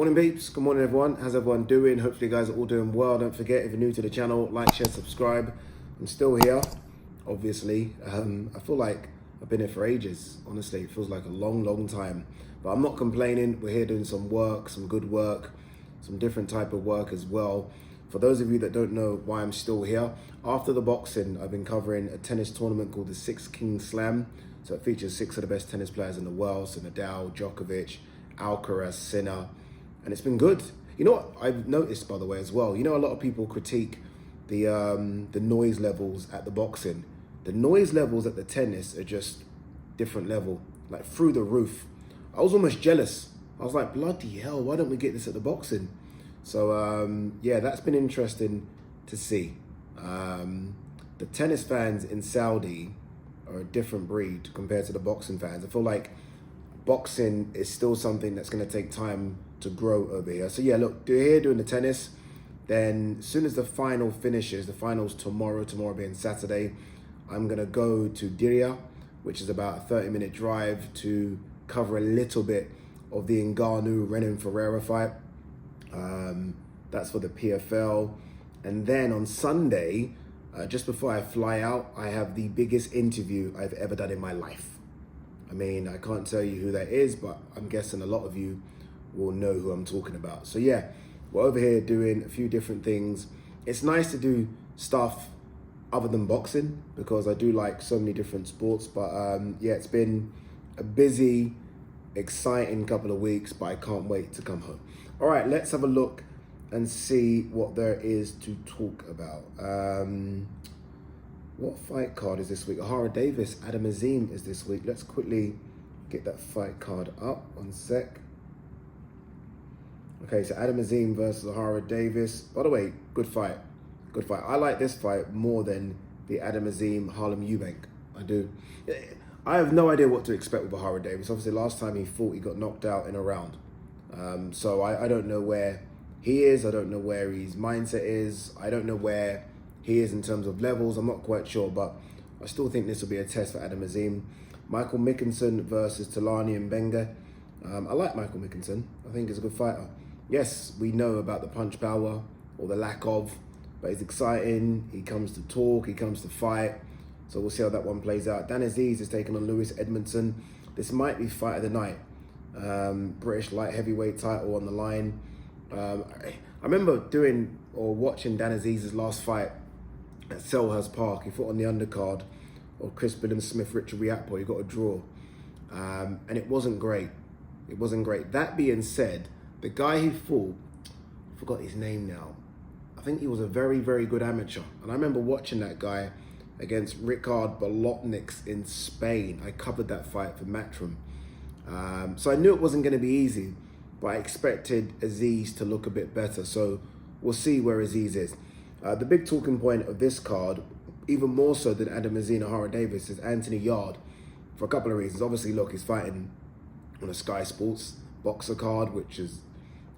Morning peeps, good morning everyone. How's everyone doing? Hopefully you guys are all doing well. Don't forget, if you're new to the channel, like, share, subscribe. I'm still here, obviously. I feel like I've been here for ages. Honestly, it feels like a long time. But I'm not complaining. We're here doing some work, some good work, some different type of work as well. For those of you that don't know why I'm still here, after the boxing, I've been covering a tennis tournament called the Six Kings Slam. So it features 6 of the best tennis players in the world. So Nadal, Djokovic, Alcaraz, Sinner. And it's been good. You know what I've noticed, by the way, as well? You know, a lot of people critique the noise levels at the boxing. The noise levels at the tennis are just different level, like through the roof. I was almost jealous. I was like, bloody hell, why don't we get this at the boxing? So, yeah, that's been interesting to see. The tennis fans in Saudi are a different breed compared to the boxing fans. I feel like boxing is still something that's going to take time to grow over here. So yeah, look, doing the tennis. Then as soon as the final finishes, the finals tomorrow being Saturday, I'm going to go to Diriyah, which is about a 30-minute drive, to cover a little bit of the Ngannou Renan Ferreira fight. That's for the PFL. And then on Sunday, just before I fly out, I have the biggest interview I've ever done in my life. I mean, I can't tell you who that is, but I'm guessing a lot of you will know who I'm talking about. So yeah, we're over here doing a few different things. It's nice to do stuff other than boxing because I do like so many different sports. But yeah, it's been a busy, exciting couple of weeks, but I can't wait to come home. All right, let's have a look and see what there is to talk about. What fight card is this week? Ohara Davis, Adam Azim is this week. Let's quickly get that fight card up. 1 sec. Okay, so Adam Azim versus Ohara Davis. By the way, good fight. Good fight. I like this fight more than the Adam Azim Harlem Eubank. I do. I have no idea what to expect with Ohara Davis. Obviously, last time he fought, he got knocked out in a round. So I don't know where he is. I don't know where his mindset is. I don't know where he is in terms of levels. I'm not quite sure, but I still think this will be a test for Adam Azim. Michael Mickinson versus Talani Mbenga. I like Michael Mickinson. I think he's a good fighter. Yes, we know about the punch power or the lack of, but he's exciting. He comes to talk, he comes to fight. So we'll see how that one plays out. Dan Aziz is taking on Lewis Edmondson. This might be fight of the night. British light heavyweight title on the line. I remember doing or watching Dan Aziz's last fight at Selhurst Park. He fought on the undercard of Chris Billam-Smith, Richard Riakpo. He got a draw. And it wasn't great. It wasn't great. That being said, the guy he fought, I forgot his name now. I think he was a very good amateur. And I remember watching that guy against Ricard Bolotniks in Spain. I covered that fight for Matchroom. So I knew it wasn't going to be easy, but I expected Aziz to look a bit better. So we'll see where Aziz is. The big talking point of this card, even more so than Adam Azim or Ohara Davis, is Anthony Yarde for a couple of reasons. Obviously, look, he's fighting on a Sky Sports boxer card, which is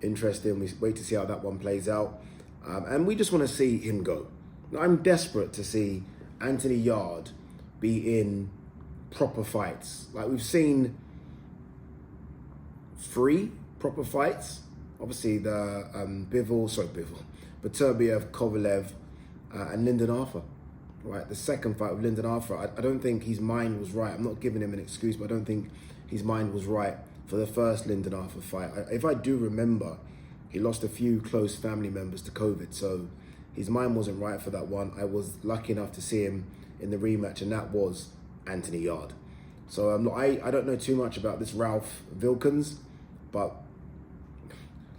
interesting. We wait to see how that one plays out. And we just want to see him go. Now, I'm desperate to see Anthony Yarde be in proper fights. Like we've seen 3 proper fights. Obviously, the Beterbiev, Kovalev, and Lyndon Arthur. Right, the second fight with Lyndon Arthur, I don't think his mind was right. I'm not giving him an excuse, but I don't think his mind was right for the first Lyndon Arthur fight. If I do remember, he lost a few close family members to COVID, so his mind wasn't right for that one. I was lucky enough to see him in the rematch, and that was Anthony Yarde. So I don't know too much about this Ralph Vilkins, but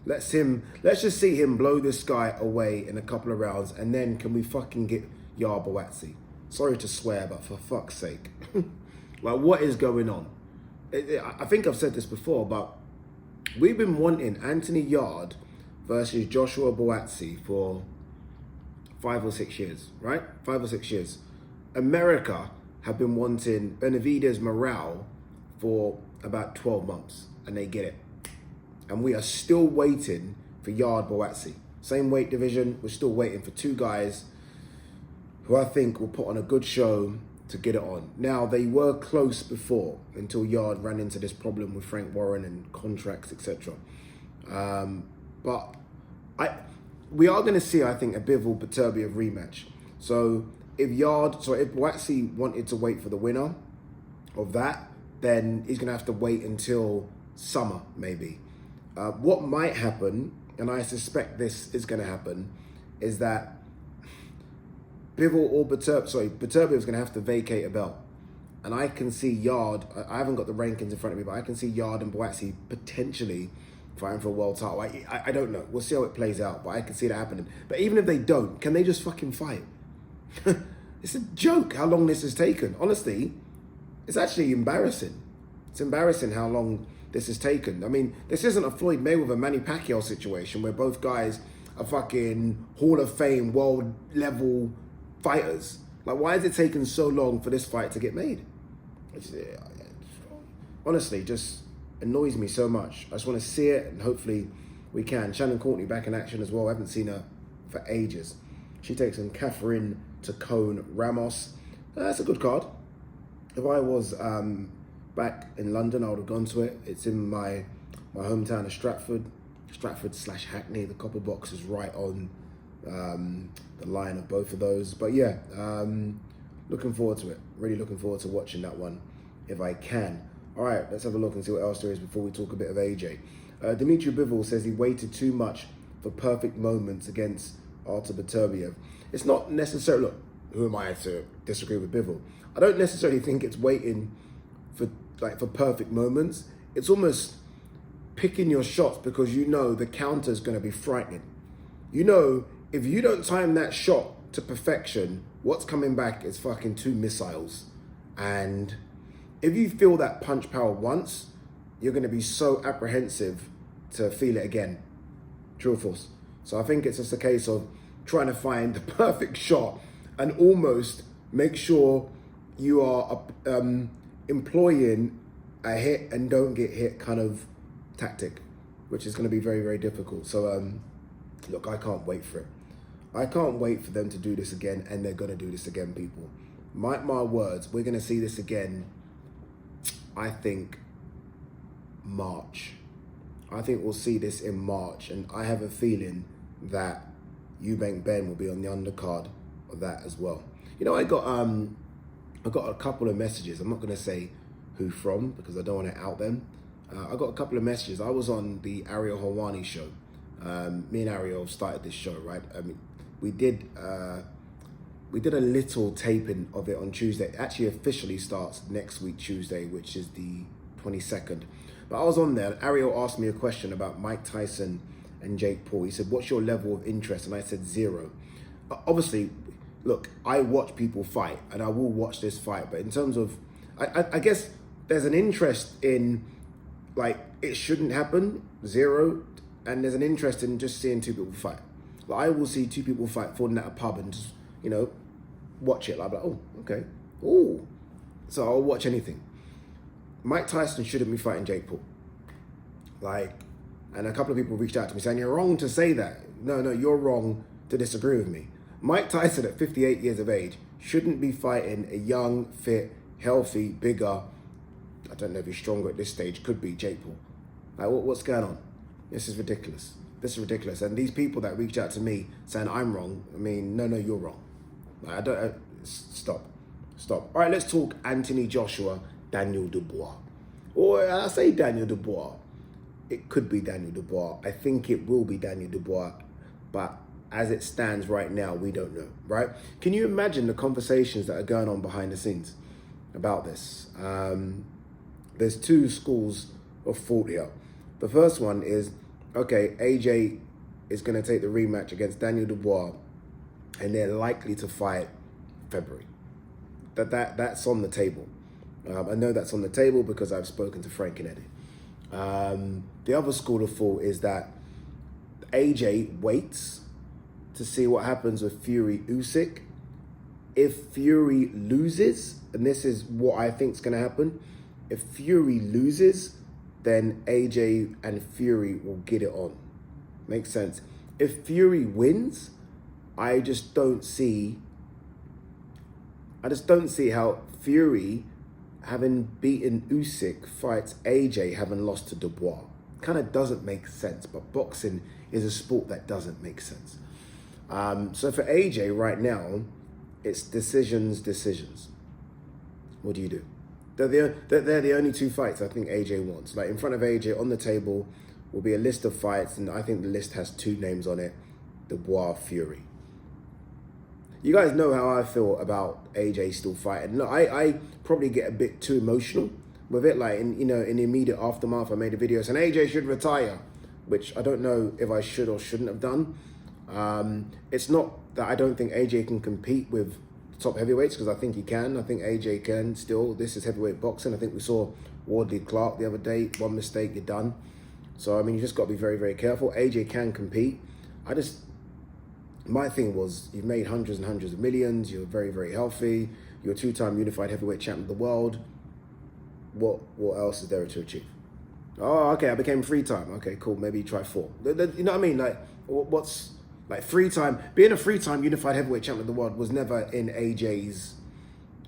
let's just see him blow this guy away in a couple of rounds, and then can we fucking get Yarde Boatsi? Sorry to swear, but for fuck's sake. Like, what is going on? I think I've said this before, but we've been wanting Anthony Yarde versus Joshua Boatsi for 5 or 6 years, right? 5 or 6 years. America have been wanting Benavidez Morale for about 12 months, and they get it. And we are still waiting for Yarde Boatsi. Same weight division, we're still waiting for 2 guys who I think will put on a good show to get it on. Now, they were close before until Yarde ran into this problem with Frank Warren and contracts, etc. But we are going to see, I think, a Bivol Beterbiev rematch. So if Boatsy wanted to wait for the winner of that, then he's going to have to wait until summer, maybe. What might happen, and I suspect this is going to happen, is that Beterbiev is going to have to vacate a belt. And I can see Yard, I haven't got the rankings in front of me, but I can see Yard and Boatsy potentially fighting for a world title. I don't know. We'll see how it plays out, but I can see that happening. But even if they don't, can they just fucking fight? It's a joke how long this has taken. Honestly, it's actually embarrassing. It's embarrassing how long this has taken. I mean, this isn't a Floyd Mayweather-Manny Pacquiao situation where both guys are fucking Hall of Fame, world level fighters. Like, why has it taken so long for this fight to get made? Honestly, just annoys me so much. I just want to see it, and hopefully we can. Shannon Courtney back in action as well. I haven't seen her for ages. She takes on Catherine Tacone Ramos. That's a good card. If I was back in London, I would have gone to it. It's in my hometown of Stratford/Hackney. The Copper Box is right on the line of both of those. But yeah, looking forward to it. Really looking forward to watching that one if I can. All right, let's have a look and see what else there is before we talk a bit of AJ. Dimitri Bivol says he waited too much for perfect moments against Artur Beterbiev. It's not necessarily, look, who am I to disagree with Bivol? I don't necessarily think it's waiting for perfect moments. It's almost picking your shots because you know the counter is going to be frightening. You know, if you don't time that shot to perfection, what's coming back is fucking 2 missiles. And if you feel that punch power once, you're going to be so apprehensive to feel it again. True or false? So I think it's just a case of trying to find the perfect shot and almost make sure you are employing a hit and don't get hit kind of tactic, which is going to be very, very difficult. So look, I can't wait for it. I can't wait for them to do this again, and they're going to do this again, people. Mark my words, we're going to see this again, I think, March. I think we'll see this in March, and I have a feeling that Eubank Ben will be on the undercard of that as well. You know, I got a couple of messages. I'm not going to say who from because I don't want to out them. I got a couple of messages. I was on the Ariel Helwani show. Me and Ariel started this show, right? I mean, we did a little taping of it on Tuesday. It actually officially starts next week, Tuesday, which is the 22nd. But I was on there. Ariel asked me a question about Mike Tyson and Jake Paul. He said, what's your level of interest? And I said 0. Obviously, look, I watch people fight and I will watch this fight. But in terms of, I guess there's an interest in, like, it shouldn't happen, 0. And there's an interest in just seeing 2 people fight. Like, I will see 2 people fight falling at a pub and just, you know, watch it. Like, oh, okay. Oh. So I'll watch anything. Mike Tyson shouldn't be fighting Jake Paul. Like, and a couple of people reached out to me saying, you're wrong to say that. No, you're wrong to disagree with me. Mike Tyson at 58 years of age shouldn't be fighting a young, fit, healthy, bigger, I don't know if he's stronger at this stage, could be Jake Paul. Like, what's going on? This is ridiculous. This is ridiculous. And these people that reached out to me saying I'm wrong, I mean, no, you're wrong. Like, stop. All right, let's talk Anthony Joshua, Daniel Dubois. Or I say Daniel Dubois. It could be Daniel Dubois. I think it will be Daniel Dubois. But as it stands right now, we don't know, right? Can you imagine the conversations that are going on behind the scenes about this? There's 2 schools of thought here. The first one is, okay, AJ is going to take the rematch against Daniel Dubois, and they're likely to fight February. That's on the table. I know that's on the table because I've spoken to Frank and Eddie. The other school of thought is that AJ waits to see what happens with Fury Usyk. If Fury loses, and this is what I think is going to happen, if Fury loses, then AJ and Fury will get it on. Makes sense. If Fury wins, I just don't see how Fury, having beaten Usyk, fights AJ having lost to Dubois. kind of doesn't make sense. But boxing is a sport that doesn't make sense. So for AJ right now, it's decisions. What do you do? They're the only two fights I think AJ wants. Like, in front of AJ on the table will be a list of fights, and I think the list has two names on it: Dubois, Fury. You guys know how I feel about AJ still fighting. Look, I probably get a bit too emotional with it. Like, in the immediate aftermath, I made a video saying AJ should retire, which I don't know if I should or shouldn't have done. It's not that I don't think AJ can compete with top heavyweights, because I think he can. I think AJ can still. This is heavyweight boxing. I think we saw Wardley Clark the other day. One mistake, you're done. So, I mean, you just got to be very, very careful. AJ can compete. My thing was, you've made hundreds and hundreds of millions. You're very, very healthy. You're a two-time unified heavyweight champion of the world. What else is there to achieve? Oh, okay, I became three-time. Okay, cool. Maybe try four. You know what I mean? Like, what's... Like, being a three-time unified heavyweight champion of the world was never in AJ's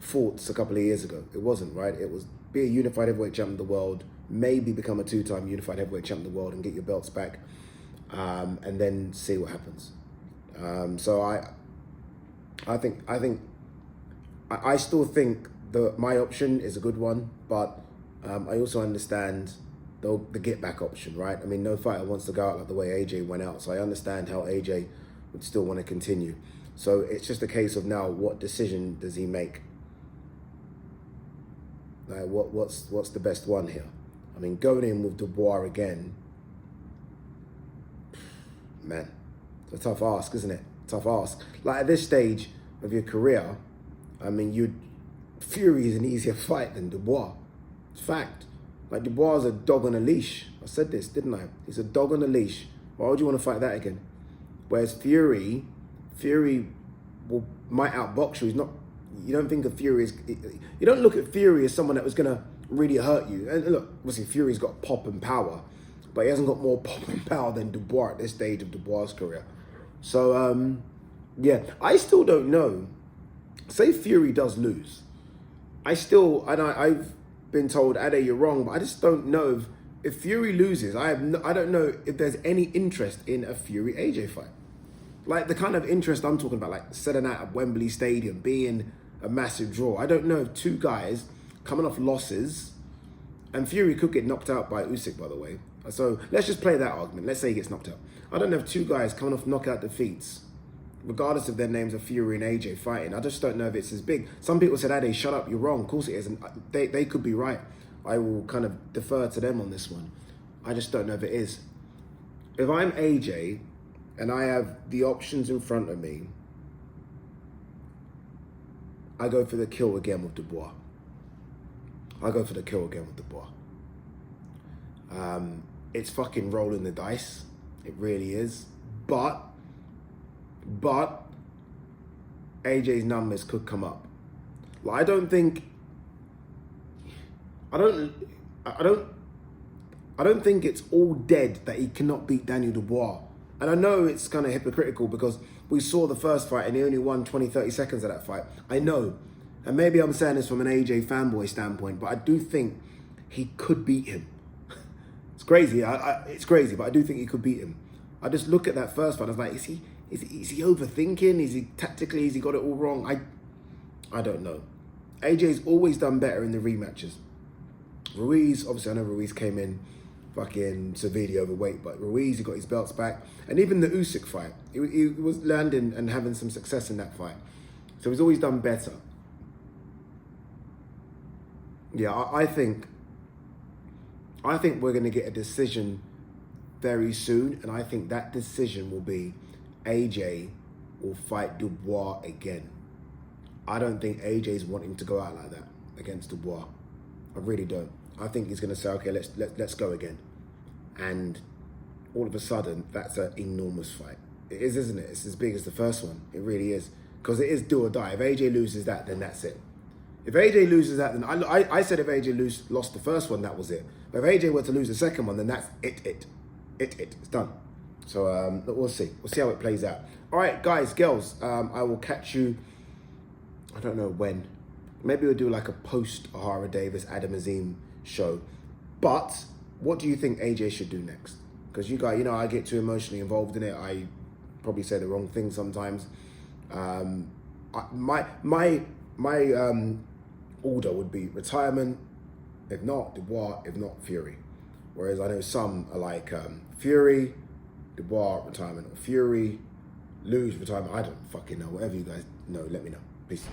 thoughts a couple of years ago. It wasn't, right? It was be a unified heavyweight champion of the world, maybe become a two-time unified heavyweight champion of the world and get your belts back, and then see what happens. So I still think my option is a good one, but I also understand the get back option, right? I mean, no fighter wants to go out like the way AJ went out, so I understand how AJ would still want to continue. So it's just a case of now, what decision does he make? Like, what's the best one here? I mean, going in with Dubois again, man, it's a tough ask, isn't it? Tough ask. Like, at this stage of your career, I mean, Fury is an easier fight than Dubois. It's fact. Like, Dubois is a dog on a leash. I said this, didn't I? He's a dog on a leash. Why would you want to fight that again? Whereas Fury might outbox you. He's not. You don't think of Fury as... You don't look at Fury as someone that was going to really hurt you. And look, obviously Fury's got pop and power, but he hasn't got more pop and power than Dubois at this stage of Dubois' career. So, yeah, I still don't know. Say Fury does lose. I've been told, Ade, you're wrong, but I just don't know if Fury loses. I don't know if there's any interest in a Fury AJ fight. Like, the kind of interest I'm talking about, like selling out at Wembley Stadium, being a massive draw. I don't know if two guys coming off losses, and Fury could get knocked out by Usyk, by the way. So let's just play that argument. Let's say he gets knocked out. I don't know if two guys coming off knockout defeats, regardless of their names of Fury and AJ fighting, I just don't know if it's as big. Some people said, Ade, shut up, you're wrong. Of course it is. And they could be right. I will kind of defer to them on this one. I just don't know if it is. If I'm AJ and I have the options in front of me, I go for the kill again with Dubois. It's fucking rolling the dice. It really is. But AJ's numbers could come up. Like, I don't think it's all dead that he cannot beat Daniel Dubois. And I know it's kind of hypocritical because we saw the first fight and he only won 20, 30 seconds of that fight. I know. And maybe I'm saying this from an AJ fanboy standpoint, but I do think he could beat him. It's crazy. It's crazy, but I do think he could beat him. I just look at that first fight. I was like, is he overthinking? Has he got it all wrong? I don't know. AJ's always done better in the rematches. Ruiz, obviously I know Ruiz came in fucking severely overweight, but Ruiz, he got his belts back. And even the Usyk fight, he was landing and having some success in that fight. So he's always done better. Yeah, I think we're going to get a decision very soon, and I think that decision will be AJ will fight Dubois again. I don't think AJ's wanting to go out like that against Dubois. I really don't. I think he's going to say, okay, let's go again. And all of a sudden, that's an enormous fight. It is, isn't it? It's as big as the first one. It really is. Because it is do or die. If AJ loses that, then that's it. If AJ loses that, then I said if AJ lost the first one, that was it. But if AJ were to lose the second one, then that's it. It's done. So we'll see. We'll see how it plays out. All right, guys, girls, I will catch you, I don't know when. Maybe we'll do like a post Ahara Davis, Adam Azim show. But what do you think AJ should do next? Because you guys, I get too emotionally involved in it. I probably say the wrong thing sometimes. My order would be retirement, if not Dubois, if not Fury. Whereas I know some are like Fury, Dubois, retirement, or Fury, lose, retirement. I don't fucking know. Whatever you guys know, let me know. Peace.